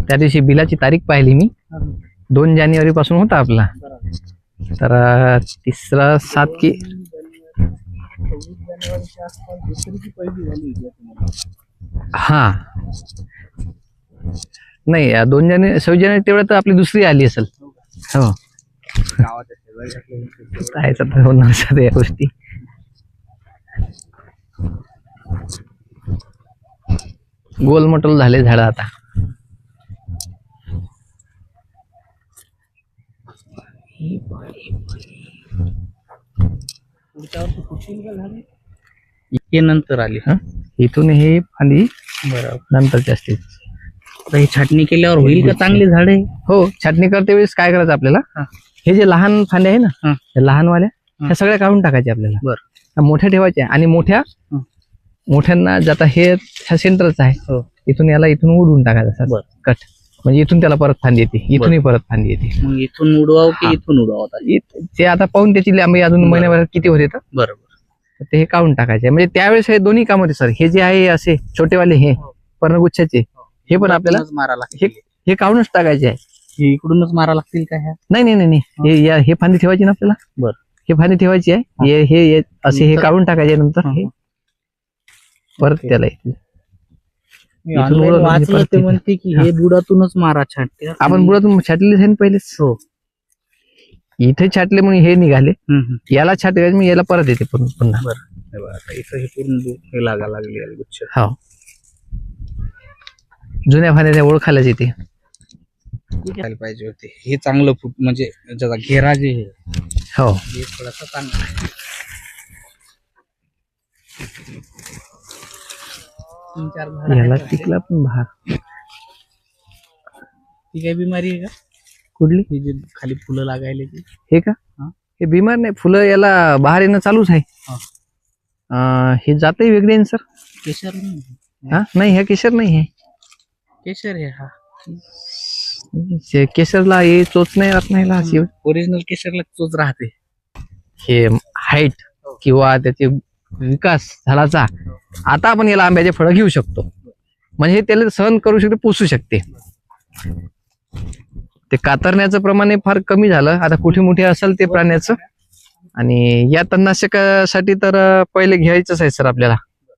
त्या दिवशी बिलाची तारीख पाहिली मी, 2 जानेवारी पासून होता आपला, तर 3-7 की हा नाही 2 जानेवारी 26 जानेवारी तेवढं तर आपली दुसरी आली असेल. हो होणार या गोष्टी. गोलमटोल झाले झाड आता. हे नंतर आली. इथून हे फांदी बरोबर नंतरची असते. हे छाटणी केल्यावर होईल का चांगली झाडे? हो, छाटणी करते वेळेस काय करायचं आपल्याला, हे जे लहान फांद्या आहे ना, त्या लहानवाल्या ह्या सगळ्या काढून टाकायच्या आपल्याला. बरं, मोठ्या ठेवायच्या आणि मोठ्यांना जाता हे सेंटरच आहे, इथून याला इथून उडवून टाकायचं कट, म्हणजे इथून त्याला परत फांदी येते, इथूनही परत फांदी येते. मग इथून उडवावं की इथून उडवावं? ते आता पाहून त्याची लांबी अजून महिन्याभरात किती होत येतं. बरोबर, ते हे काढून टाकायचे. म्हणजे त्यावेळेस हे दोन्ही कामात सर, हे जे आहे असे छोटेवाले हे पर्णगुच्छाचे, हे पण आपल्याला मारा लागतील. हे काढूनच टाकायचे आहे. हे इकडूनच मारा लागतील का? ह्या नाही नाही नाही, हे फांदी ठेवायची ना आपल्याला. बरं, हे फांदी ठेवायची आहे, हे असे हे काढून टाकायचे, नंतर हे परत त्याला वाचलं ते म्हणते की हे बुडातूनच मारा छाटते. आपण बुडातून छाटलेले आहे पहिलेच. हो, इथे छाटले म्हणून हे निघाले, याला छाटले मी याला परत येते पुन्हा. बरं, इथं हे पूर्ण लागा लागली गुच्छ. हो, जुन्या फांद्या ओळखायलाच येते. पाहिजे होते हे चांगलं फूट, म्हणजे ज्याचा घेरा जे हो हे थोडासा चांगला. 3-4 याला टिकला पण भार. ती काही बिमारी आहे का कुठली? ही जे खाली फुलं लागायला ती? हे का? हे बिमार नाही, फुलं याला बाहेर येणं चालूच आहे. हे जातही वेगळे आहे सर. केशर नाही? नाही, हे केशर नाही, हे केशर आहे. हा, केशरला हे चोच नाही राहत नाही. ओरिजिनल केशरला चोच राहते. हे हाईट किंवा त्याचे विकास झाडाचा, आता आपण याला आंब्याचे फळं घेऊ शकतो, म्हणजे त्याला सहन करू शकते, पोसू शकते. ते कातरण्याचं प्रमाण फार कमी झालं आता, कुठे मोठे असेल ते प्राण्याचं. आणि या तणनाशकासाठी तर पहिले घ्यायचंच आहे सर आपल्याला.